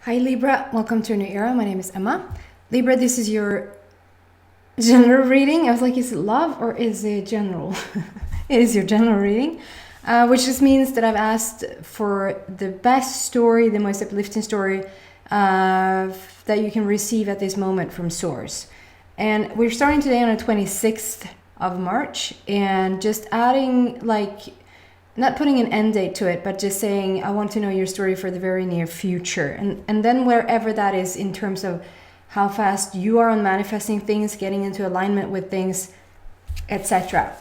Hi Libra, welcome to a new era. My name is Emma. Libra, this is your general reading. I was like, is it love or is it general? It is your general reading, which just means that I've asked for the best story, the most uplifting story that you can receive at this moment from Source. And we're starting today on the 26th of March and just adding not putting an end date to it, but just saying, I want to know your story for the very near future. And then wherever that is in terms of how fast you are on manifesting things, getting into alignment with things, etc.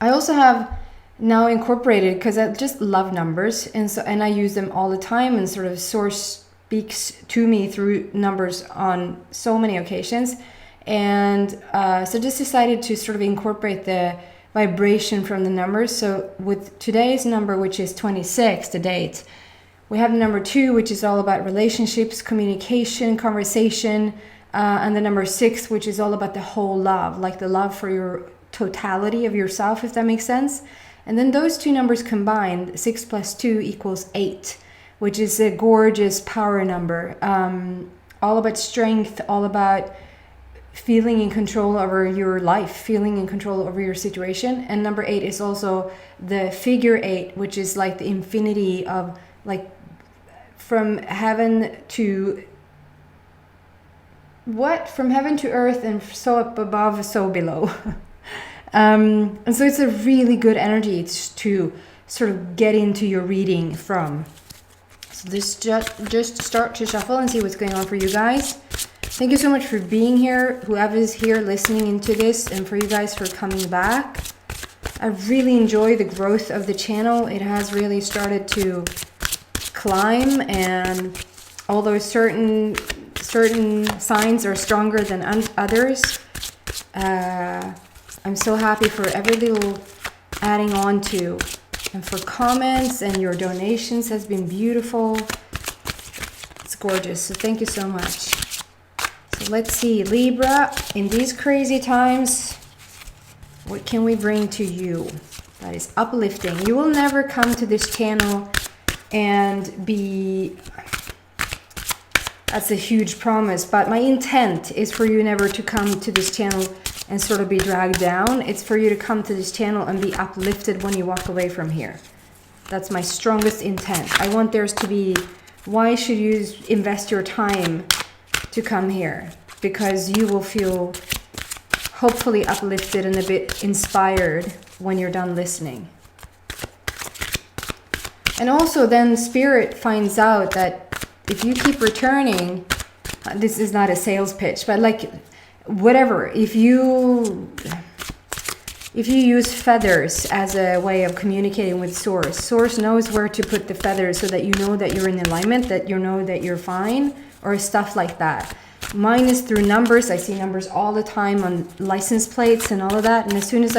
I also have now incorporated, because I just love numbers, and I use them all the time, and sort of Source speaks to me through numbers on so many occasions. And so just decided to sort of incorporate the vibration from the numbers. So with today's number, which is 26, the date, we have the number 2, which is all about relationships, communication, conversation, and the number 6, which is all about the whole love, like the love for your totality of yourself, if that makes sense. And then those two numbers combined, 6 plus 2 equals 8, which is a gorgeous power number, all about strength, all about feeling in control over your life, feeling in control over your situation. And number 8 is also the figure 8, which is like the infinity of like from heaven to from heaven to earth, and so up above, so below. And so it's a really good energy to sort of get into your reading from. So this just start to shuffle and see what's going on for you guys. Thank you so much for being here, whoever is here listening into this, and for you guys for coming back. I really enjoy the growth of the channel. It has really started to climb, and although certain signs are stronger than others, I'm so happy for every little adding on to, and for comments, and your donations has been beautiful. It's gorgeous, so thank you so much. So let's see, Libra, in these crazy times, what can we bring to you that is uplifting? You will never come to this channel and be, that's a huge promise, but my intent is for you never to come to this channel and sort of be dragged down. It's for you to come to this channel and be uplifted when you walk away from here. That's my strongest intent. I want theirs to be, why should you invest your time to come here? Because you will feel hopefully uplifted and a bit inspired when you're done listening. And also then Spirit finds out that if you keep returning, this is not a sales pitch, but like whatever, if you use feathers as a way of communicating with Source knows where to put the feathers so that you know that you're in alignment, that you know that you're fine, or stuff like that. Mine is through numbers. I see numbers all the time on license plates and all of that. And as soon as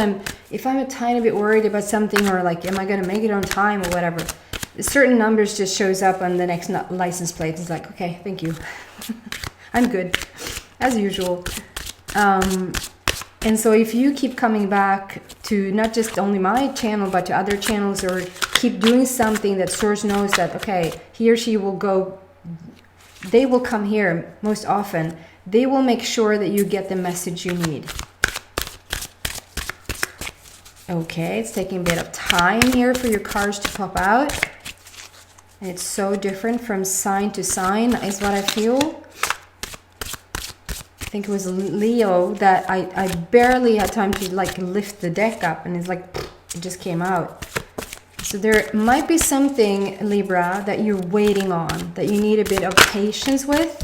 if I'm a tiny bit worried about something, or like, am I going to make it on time or whatever, certain numbers just shows up on the next license plate. It's like, okay, thank you. I'm good, as usual. And so if you keep coming back to not just only my channel, but to other channels, or keep doing something that Source knows that, okay, he or she will go, they will come here most often. They will make sure that you get the message you need. Okay, it's taking a bit of time here for your cards to pop out. And it's so different from sign to sign, is what I feel. I think it was Leo that I barely had time to like lift the deck up, and it's like, it just came out. So there might be something, Libra, that you're waiting on, that you need a bit of patience with.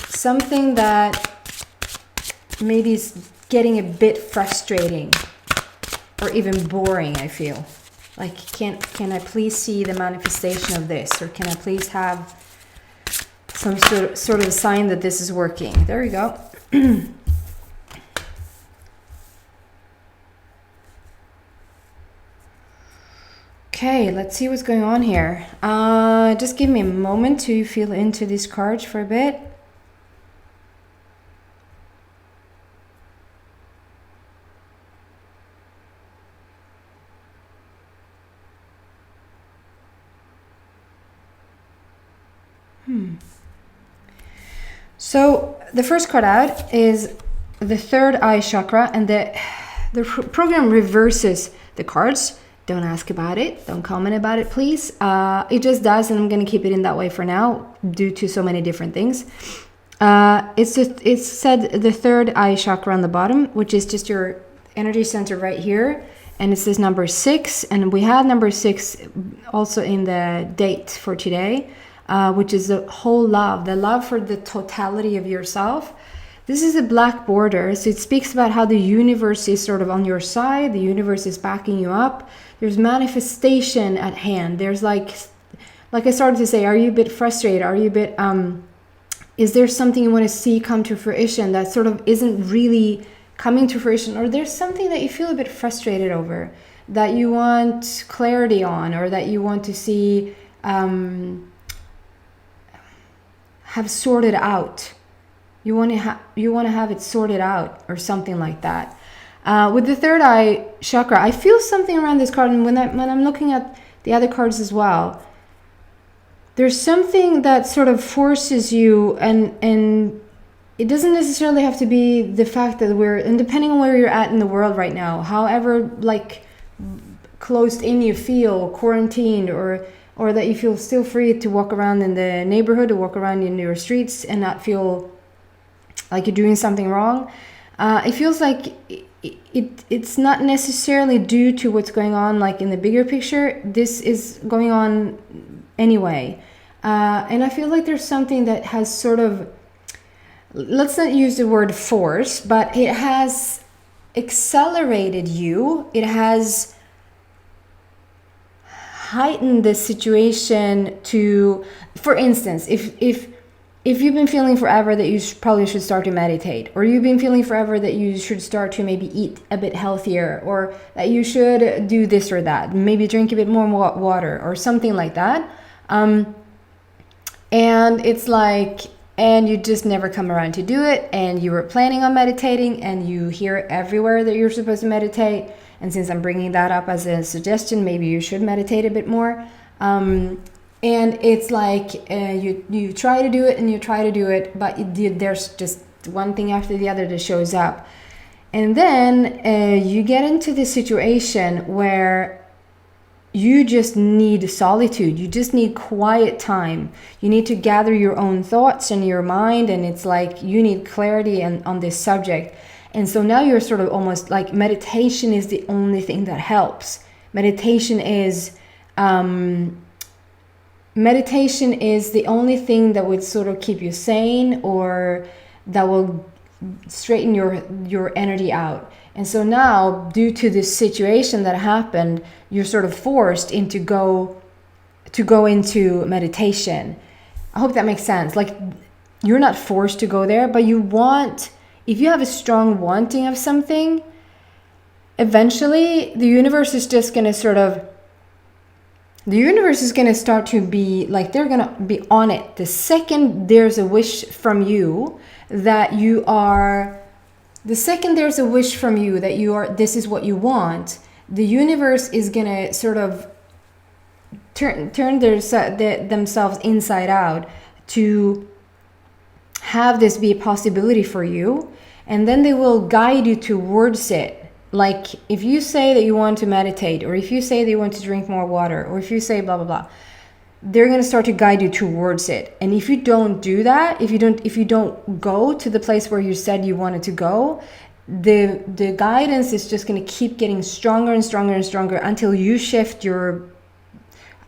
Something that maybe is getting a bit frustrating or even boring, I feel. Like, can I please see the manifestation of this? Or can I please have some sort of sign that this is working? There we go. Okay, let's see what's going on here. Just give me a moment to feel into these cards for a bit. So the first card out is the third eye chakra, and the program reverses the cards. Don't ask about it. Don't comment about it, please. It just does, and I'm going to keep it in that way for now due to so many different things. It's said the third eye chakra on the bottom, which is just your energy center right here. And it says number 6. And we have number 6 also in the date for today, which is the whole love, the love for the totality of yourself. This is a black border, so it speaks about how the universe is sort of on your side. The universe is backing you up. There's manifestation at hand. There's like I started to say, are you a bit frustrated? Are you a bit, is there something you want to see come to fruition that sort of isn't really coming to fruition? Or there's something that you feel a bit frustrated over, that you want clarity on, or that you want to see have sorted out. You want to have it sorted out, or something like that. With the third eye chakra, I feel something around this card, and when I'm looking at the other cards as well, there's something that sort of forces you, and it doesn't necessarily have to be the fact that and depending on where you're at in the world right now, however like closed in you feel, quarantined, or that you feel still free to walk around in the neighborhood, to walk around in your streets and not feel like you're doing something wrong. It feels like it's not necessarily due to what's going on like in the bigger picture. This is going on anyway. And I feel like there's something that has sort of, let's not use the word force, but it has accelerated you. It has heightened the situation to, for instance, if you've been feeling forever that you probably should start to meditate, or you've been feeling forever that you should start to maybe eat a bit healthier, or that you should do this or that, maybe drink a bit more water or something like that. And it's like, and you just never come around to do it, and you were planning on meditating, and you hear everywhere that you're supposed to meditate. And since I'm bringing that up as a suggestion, maybe you should meditate a bit more. And it's like you try to do it and you try to do it, but there's just one thing after the other that shows up. And then you get into this situation where you just need solitude. You just need quiet time. You need to gather your own thoughts in your mind, and it's like you need clarity on this subject. And so now you're sort of almost like meditation is the only thing that helps. Meditation is the only thing that would sort of keep you sane, or that will straighten your energy out. And so now, due to this situation that happened, you're sort of forced to go into meditation. I hope that makes sense. Like, you're not forced to go there, but you want, if you have a strong wanting of something, eventually the universe is just going to start to be like, they're going to be on it. The second there's a wish from you that you are, this is what you want, the universe is going to sort of turn themselves inside out to have this be a possibility for you. And then they will guide you towards it. Like, if you say that you want to meditate, or if you say that you want to drink more water, or if you say blah, blah, blah, they're going to start to guide you towards it. And if you don't do that, if you don't go to the place where you said you wanted to go, the guidance is just going to keep getting stronger and stronger and stronger until you shift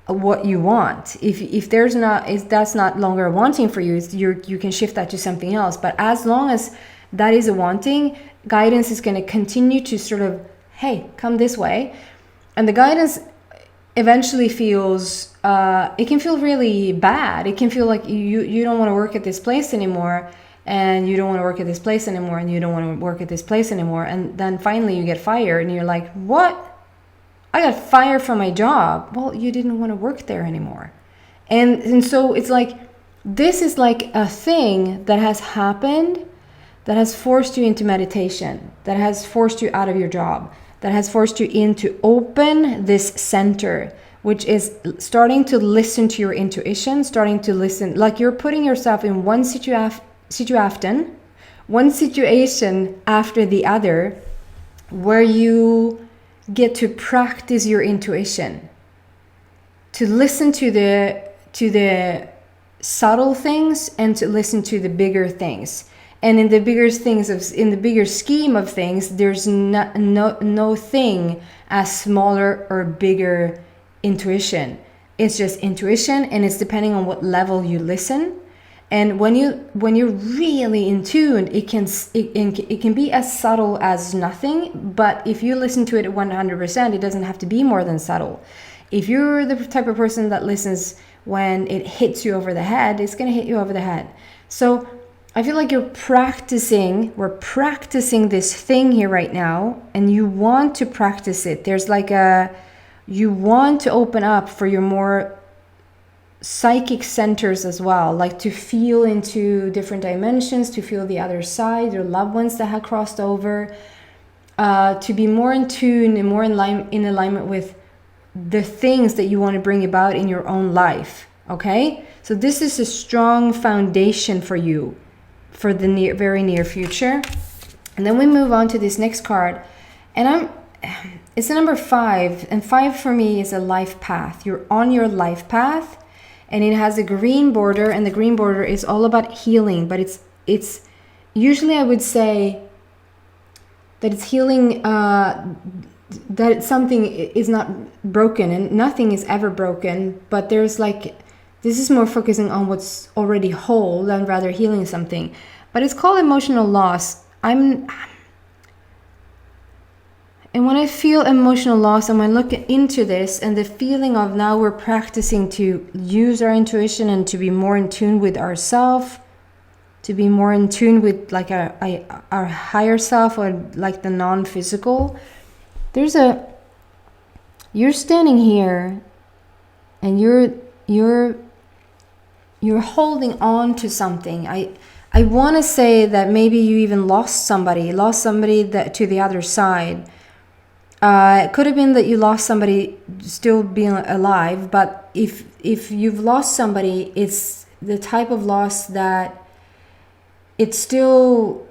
what you want. If that's not longer wanting for you, you can shift that to something else. But as long as that is a wanting, guidance is going to continue to sort of, hey, come this way. And the guidance eventually feels, it can feel really bad. It can feel like you don't want to work at this place anymore, and you don't want to work at this place anymore, and you don't want to work at this place anymore. And then finally you get fired, and you're like, what? I got fired from my job. Well, you didn't want to work there anymore. And so it's like, this is like a thing that has happened, that has forced you into meditation, that has forced you out of your job, that has forced you in to open this center which is starting to listen to your intuition, starting to listen, like you're putting yourself in one situation after the other, where you get to practice your intuition, to listen to the subtle things and to listen to the bigger things. And in the bigger scheme of things, there's no thing as smaller or bigger intuition. It's just intuition, and it's depending on what level you listen. And when you're really in tune, it can be as subtle as nothing. But if you listen to it 100%, it doesn't have to be more than subtle. If you're the type of person that listens when it hits you over the head, it's going to hit you over the head. So I feel like we're practicing this thing here right now, and you want to practice it. There's like you want to open up for your more psychic centers as well, like to feel into different dimensions, to feel the other side, your loved ones that have crossed over, to be more in tune and more in alignment with the things that you want to bring about in your own life. Okay, so this is a strong foundation for you for the very near future. And then we move on to this next card, and it's the number 5, and 5 for me is a life path. You're on your life path, and it has a green border, and the green border is all about healing, but it's usually, I would say that it's healing, that something is not broken, and nothing is ever broken, but there's like, this is more focusing on what's already whole than rather healing something. But it's called emotional loss. And when I feel emotional loss, and when I look into this and the feeling of now we're practicing to use our intuition and to be more in tune with ourselves, to be more in tune with like our higher self, or like the non-physical, you're standing here and you're holding on to something. I want to say that maybe you even lost somebody that to the other side. It could have been that you lost somebody still being alive, but if you've lost somebody, it's the type of loss that it's still,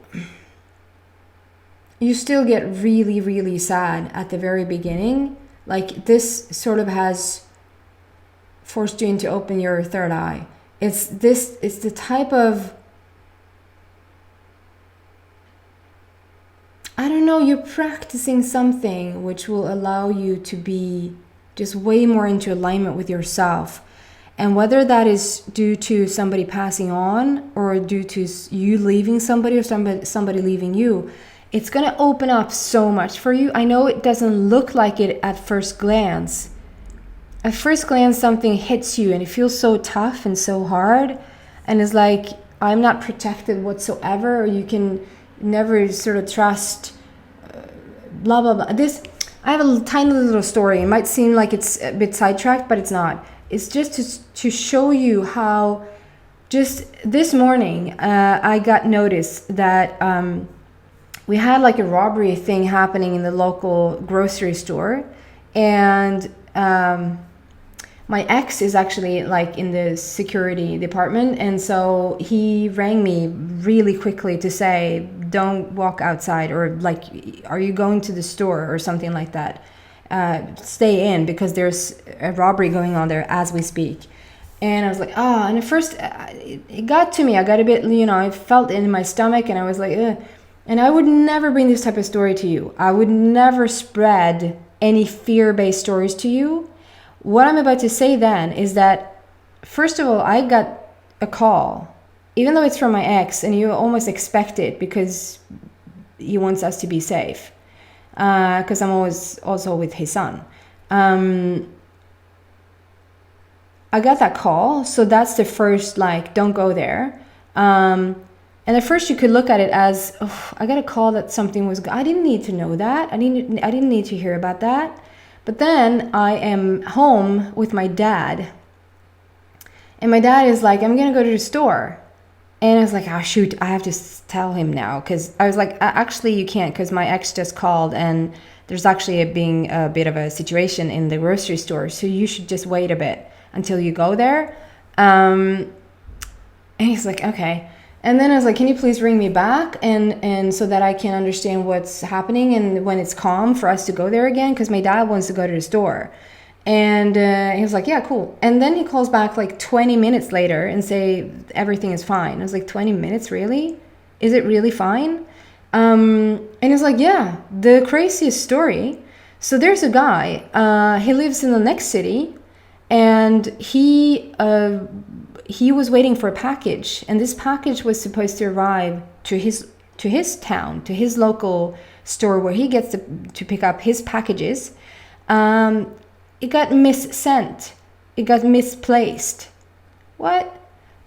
you still get really, really sad at the very beginning. Like this sort of has forced you to open your third eye. It's the type of, I don't know, you're practicing something which will allow you to be just way more into alignment with yourself. And whether that is due to somebody passing on, or due to you leaving somebody, or somebody leaving you, it's going to open up so much for you. I know it doesn't look like it at first glance. At first glance, something hits you and it feels so tough and so hard. And it's like, I'm not protected whatsoever, or you can never sort of trust, blah, blah, blah. I have a tiny little story. It might seem like it's a bit sidetracked, but it's not. It's just to show you how, just this morning, I got notice that we had like a robbery thing happening in the local grocery store. And my ex is actually like in the security department. And so he rang me really quickly to say, don't walk outside, or like, are you going to the store or something like that? Stay in, because there's a robbery going on there as we speak. And I was like, and at first it got to me. I got a bit, I felt it in my stomach, and I was like, ugh. And I would never bring this type of story to you. I would never spread any fear-based stories to you. What I'm about to say then is that, first of all, I got a call, even though it's from my ex, and you almost expect it because he wants us to be safe. Because I'm always also with his son. I got that call, so that's the first, like, don't go there. And at first you could look at it as, I got a call that something was, I didn't need to know that. I didn't need to hear about that. But then I am home with my dad. And my dad is like, I'm going to go to the store. And I was like, shoot, I have to tell him now. Because I was like, actually, you can't, because my ex just called and there's actually being a bit of a situation in the grocery store, so you should just wait a bit until you go there. And he's like, okay. And then I was like, can you please ring me back and so that I can understand what's happening and when it's calm for us to go there again, because my dad wants to go to the store. And he was like, yeah, cool. And then he calls back like 20 minutes later and say everything is fine. I was like, 20 minutes, really? Is it really fine? And he's like, yeah, the craziest story. So there's a guy, he lives in the next city, and he was waiting for a package, and this package was supposed to arrive to his town, to his local store where he gets to pick up his packages. It got missent. It got misplaced. What?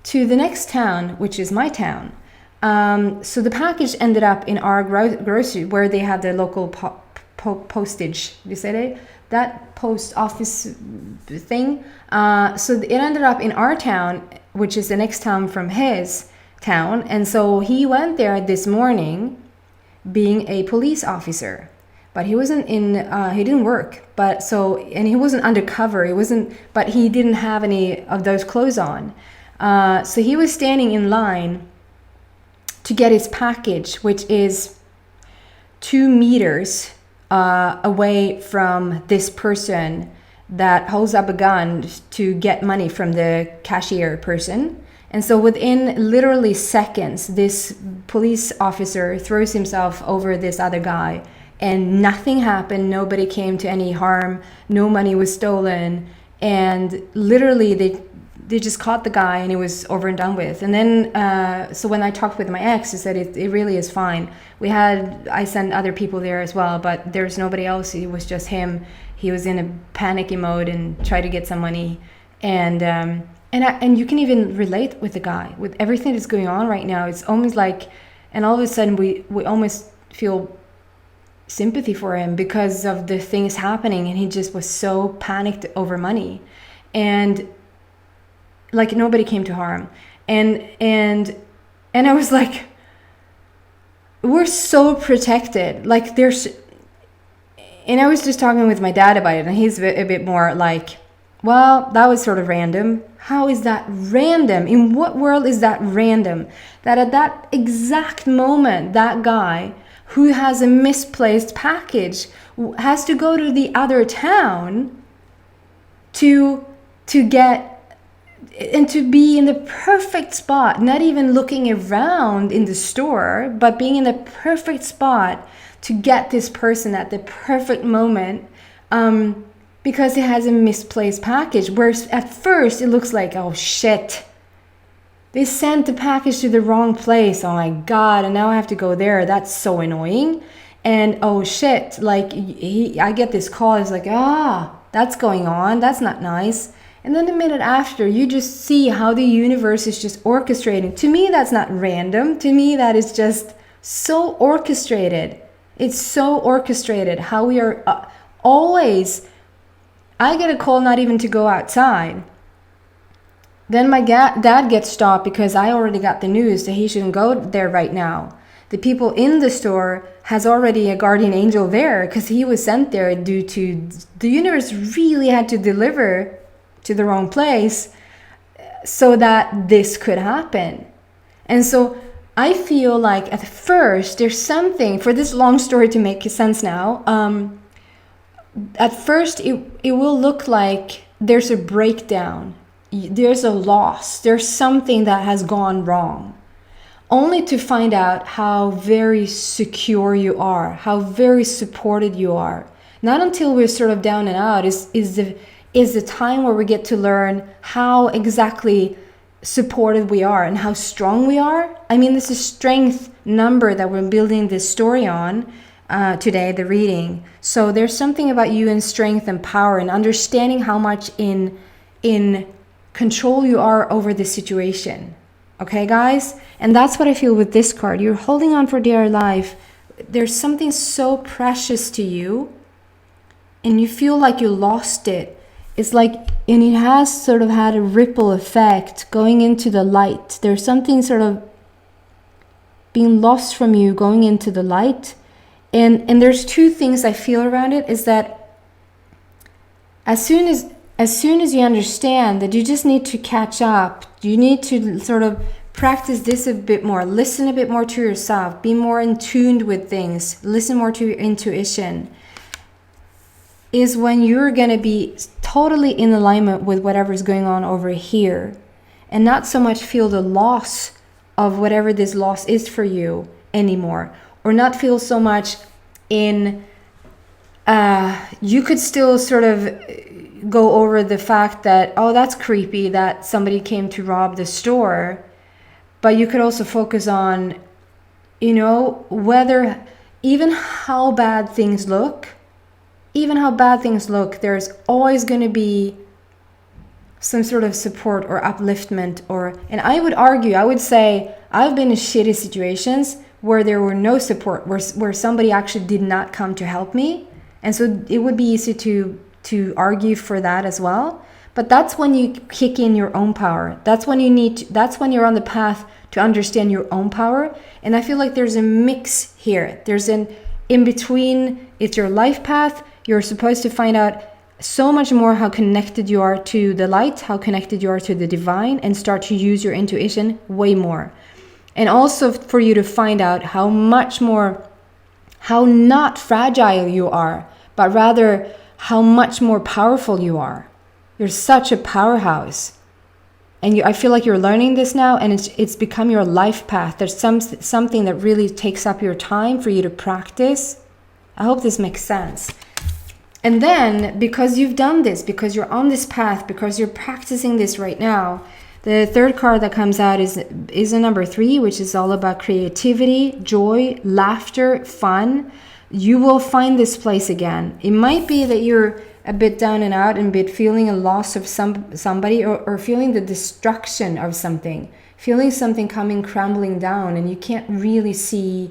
To the next town, which is my town. So the package ended up in our grocery, where they have their local postage. You say that post office thing. So it ended up in our town, which is the next town from his town. And so he went there this morning, being a police officer. But he wasn't in, he didn't work, and he wasn't undercover, but he didn't have any of those clothes on. So he was standing in line to get his package, which is 2 meters away from this person that holds up a gun to get money from the cashier person. And so within literally seconds, this police officer throws himself over this other guy, and nothing happened. Nobody came to any harm. No money was stolen. And literally they just caught the guy, and it was over and done with. And then, so when I talked with my ex, he said it really is fine. I sent other people there as well, but there's nobody else. It was just him. He was in a panicky mode and tried to get some money. And you can even relate with the guy, with everything that's going on right now. It's almost like, and all of a sudden we almost feel sympathy for him because of the things happening, and he just was so panicked over money, and like nobody came to harm. And I was like, we're so protected, like there's, and I was just talking with my dad about it, and he's a bit more like, well, that was sort of random. How is that random? In what world is that random? That at that exact moment, that guy who has a misplaced package has to go to the other town to get and to be in the perfect spot, not even looking around in the store, but being in the perfect spot to get this person at the perfect moment, because it has a misplaced package. Where at first it looks like, oh shit, they sent the package to the wrong place. Oh my God, and now I have to go there. That's so annoying. And oh shit, like I get this call. It's like, that's going on. That's not nice. And then the minute after, you just see how the universe is just orchestrating. To me, that's not random. To me, that is just so orchestrated. It's so orchestrated how we are always. I get a call not even to go outside. Then my dad gets stopped because I already got the news that he shouldn't go there right now. The people in the store has already a guardian angel there because he was sent there due to the universe really had to deliver to the wrong place so that this could happen. And so I feel like at first there's something, for this long story to make sense now, at first it will look like there's a breakdown. There's a loss, there's something that has gone wrong, only to find out how very secure you are, how very supported you are. Not until we're sort of down and out is the time where we get to learn how exactly supported we are and how strong we are. I mean, this is strength number that we're building this story on today, the reading. So there's something about you in strength and power and understanding how much in control you are over the situation. Okay, guys? And that's what I feel with this card. You're holding on for dear life. There's something so precious to you, and you feel like you lost it. It's like, and it has sort of had a ripple effect going into the light. There's something sort of being lost from you going into the light, And there's two things I feel around it, is that as soon as you understand that you just need to catch up, you need to sort of practice this a bit more, listen a bit more to yourself, be more in tune with things, listen more to your intuition, is when you're going to be totally in alignment with whatever's going on over here, and not so much feel the loss of whatever this loss is for you anymore, or not feel so much in you could still sort of go over the fact that, oh, that's creepy that somebody came to rob the store, but you could also focus on, you know, whether even how bad things look, there's always going to be some sort of support or upliftment, and I would say I've been in shitty situations where there were no support, where somebody actually did not come to help me. And so it would be easy to argue for that as well. But that's when you kick in your own power. That's when that's when you're on the path to understand your own power. And I feel like there's a mix here. There's an in between. It's your life path. You're supposed to find out so much more how connected you are to the light, how connected you are to the divine, and start to use your intuition way more. And also for you to find out how not fragile you are, but rather how much more powerful you are. You're such a powerhouse. And I feel like you're learning this now, and it's become your life path. There's something that really takes up your time for you to practice. I hope this makes sense. And then, because you've done this, because you're on this path, because you're practicing this right now, the third card that comes out is a number 3, which is all about creativity, joy, laughter, fun. You will find this place again. It might be that you're a bit down and out and a bit feeling a loss of somebody, or feeling the destruction of something, feeling something coming crumbling down, and you can't really see.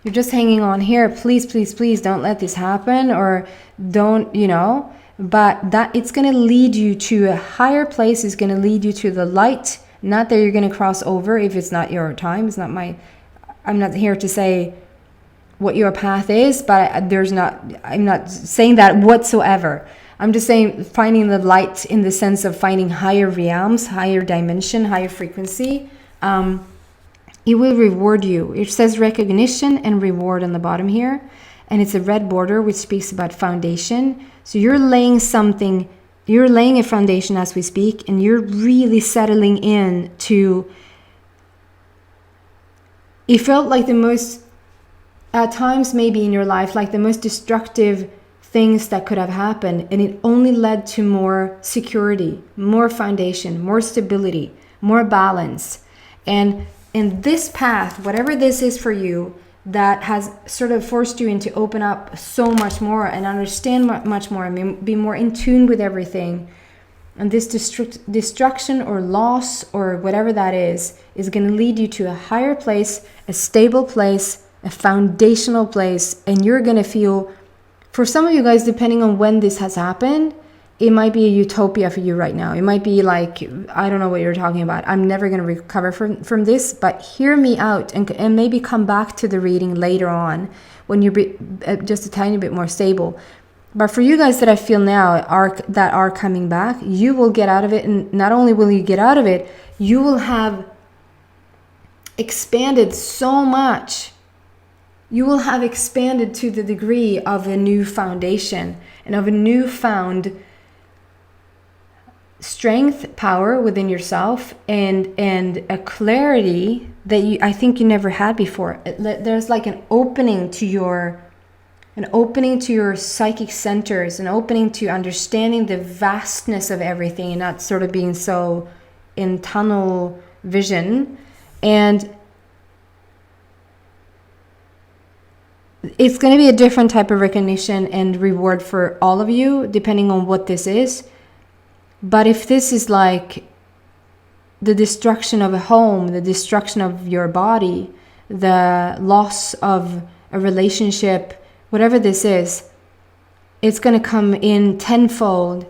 You're just hanging on here. Please, please, please don't let this happen, or don't, but that it's going to lead you to a higher place. It's going to lead you to the light. Not that you're going to cross over if it's not your time. I'm not here to say what your path is, but I'm not saying that whatsoever. I'm just saying finding the light in the sense of finding higher realms, higher dimension, higher frequency. It will reward you. It says recognition and reward on the bottom here. And it's a red border, which speaks about foundation. So you're laying a foundation as we speak, and you're really settling in to, it felt like the most, at times maybe in your life, like the most destructive things that could have happened. And it only led to more security, more foundation, more stability, more balance. And in this path, whatever this is for you, that has sort of forced you into open up so much more and understand much more and be more in tune with everything. And this destruction or loss or whatever that is going to lead you to a higher place, a stable place, a foundational place. And you're going to feel, for some of you guys, depending on when this has happened, it might be a utopia for you right now. It might be like, I don't know what you're talking about. I'm never going to recover from this, but hear me out and maybe come back to the reading later on when you're just a tiny bit more stable. But for you guys that I feel now that are coming back, you will get out of it. And not only will you get out of it, you will have expanded so much. You will have expanded to the degree of a new foundation and of a newfound strength, power within yourself, and a clarity that I think you never had before. There's like an opening to your psychic centers, an opening to understanding the vastness of everything and not sort of being so in tunnel vision. And it's going to be a different type of recognition and reward for all of you, depending on what this is. But if this is like the destruction of a home, the destruction of your body, the loss of a relationship, whatever this is, it's going to come in tenfold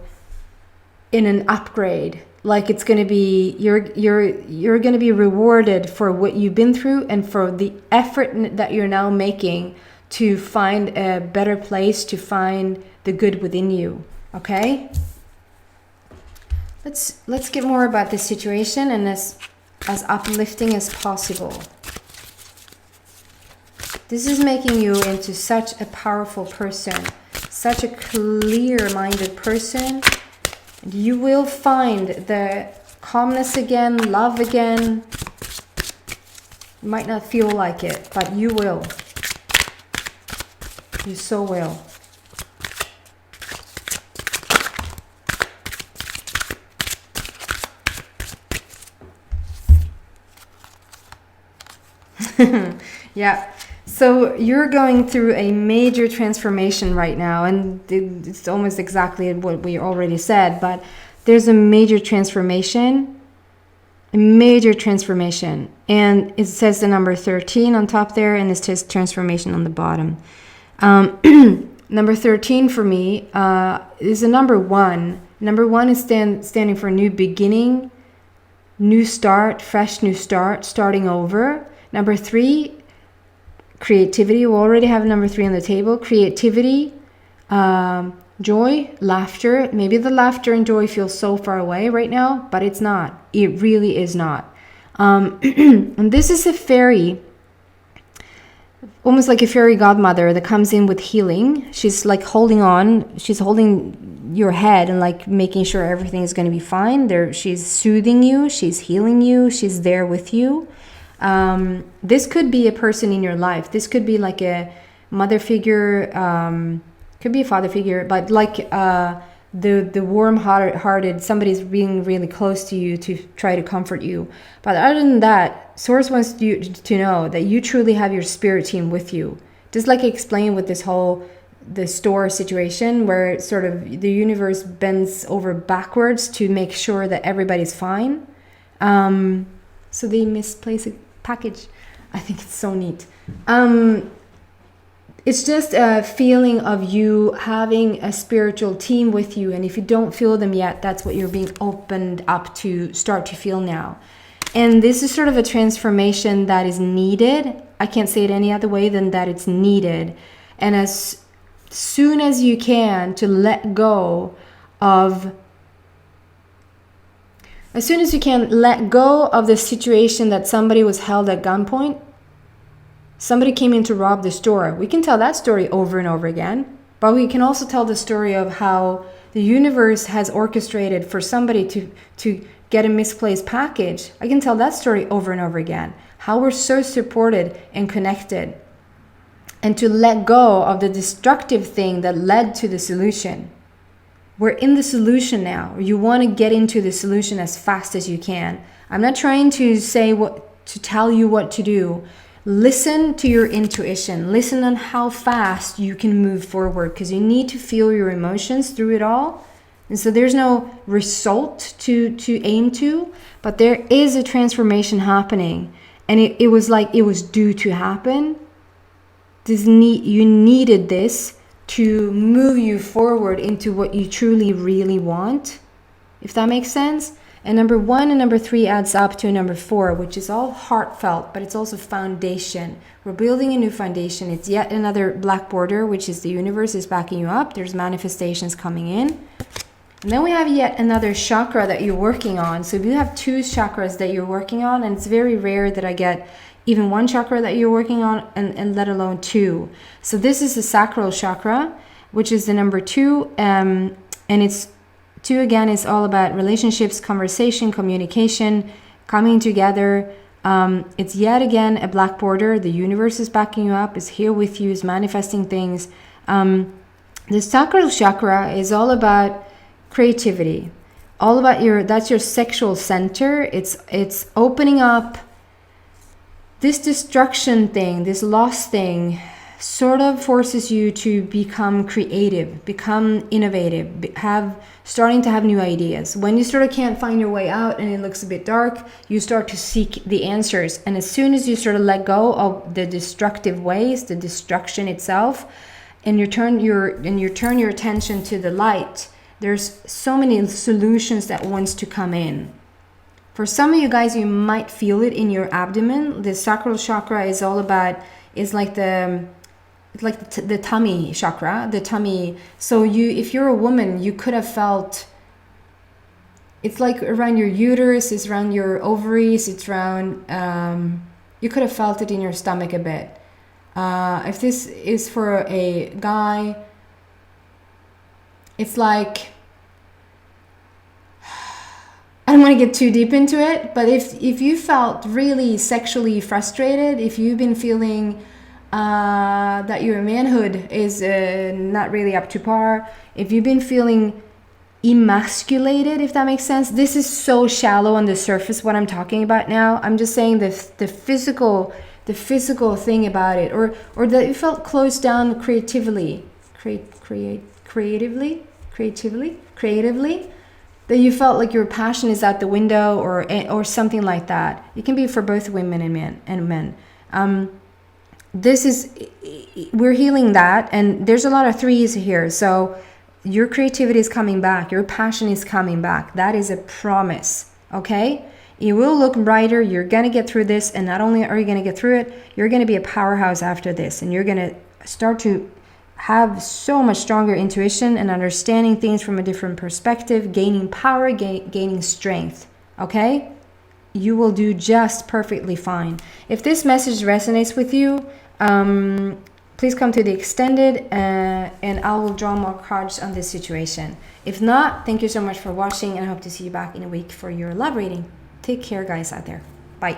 in an upgrade. Like it's going to be, you're going to be rewarded for what you've been through and for the effort that you're now making to find a better place, to find the good within you. Okay? Let's get more about this situation, and as uplifting as possible. This is making you into such a powerful person, such a clear-minded person. And you will find the calmness again, love again. You might not feel like it, but you will. You so will. Yeah. So you're going through a major transformation right now, and it's almost exactly what we already said, but there's a major transformation, and it says the number 13 on top there, and it says transformation on the bottom. Number 13 for me is a number 1. Number 1 is standing for new beginning, new start, fresh new start, starting over. Number 3, creativity. We already have number 3 on the table. Creativity, joy, laughter. Maybe the laughter and joy feel so far away right now, but it's not. It really is not. And this is a fairy, almost like a fairy godmother that comes in with healing. She's like holding on. She's holding your head and like making sure everything is going to be fine. She's soothing you. She's healing you. She's there with you. This could be a person in your life. This could be like a mother figure, could be a father figure, but like the warm-hearted, somebody's being really close to you to try to comfort you. But other than that, Source wants you to know that you truly have your spirit team with you. Just like I explained with this whole the store situation, where sort of the universe bends over backwards to make sure that everybody's fine. So they misplace a package. I think it's so neat. It's just a feeling of you having a spiritual team with you, and if you don't feel them yet, that's what you're being opened up to start to feel now. And this is sort of a transformation that is needed. I can't say it any other way than that it's needed. And as soon as you can, to let go of the situation that somebody was held at gunpoint. Somebody came in to rob the store. We can tell that story over and over again, but we can also tell the story of how the universe has orchestrated for somebody to get a misplaced package. I can tell that story over and over again. How we're so supported and connected. And to let go of the destructive thing that led to the solution. We're in the solution now. You want to get into the solution as fast as you can. I'm not trying to tell you what to do. Listen to your intuition. Listen on how fast you can move forward, because you need to feel your emotions through it all. And so there's no result to aim to, but there is a transformation happening. And it was like it was due to happen. You needed this to move you forward into what you truly, really want, if that makes sense. And number 1 and number 3 adds up to number 4, which is all heartfelt, but it's also foundation. We're building a new foundation. It's yet another black border, which is the universe is backing you up. There's manifestations coming in. And then we have yet another chakra that you're working on. So you have 2 chakras that you're working on, and it's very rare that I get even 1 chakra that you're working on, and let alone 2. So this is the sacral chakra, which is the number 2, and it's 2 again is all about relationships, conversation, communication, coming together. It's yet again a black border. The universe is backing you up, is here with you, is manifesting things. The sacral chakra is all about creativity, all about that's your sexual center. It's opening up. This destruction thing, this loss thing, sort of forces you to become creative, become innovative, starting to have new ideas. When you sort of can't find your way out and it looks a bit dark, you start to seek the answers. And as soon as you sort of let go of the destructive ways, the destruction itself, and you turn your attention to the light, there's so many solutions that wants to come in. For some of you guys, you might feel it in your abdomen. The sacral chakra is all about, it's it's like the tummy chakra, the tummy. So if you're a woman, you could have felt, it's like around your uterus, it's around your ovaries, it's around, you could have felt it in your stomach a bit. If this is for a guy, it's like, I don't want to get too deep into it, but if you felt really sexually frustrated, if you've been feeling that your manhood is not really up to par, if you've been feeling emasculated, if that makes sense. This is so shallow on the surface what I'm talking about now. I'm just saying the physical thing about it, or that you felt closed down creatively, that you felt like your passion is out the window, or something like that. It can be for both women and men. We're healing that, and there's a lot of threes here. So your creativity is coming back, your passion is coming back. That is a promise, okay? It will look brighter. You're gonna get through this, and not only are you gonna get through it, you're gonna be a powerhouse after this, and you're gonna start to have so much stronger intuition and understanding things from a different perspective, gaining power, gaining strength, okay? You will do just perfectly fine. If this message resonates with you, please come to the extended, and I will draw more cards on this situation. If not, thank you so much for watching, and I hope to see you back in a week for your love reading. Take care, guys, out there. Bye.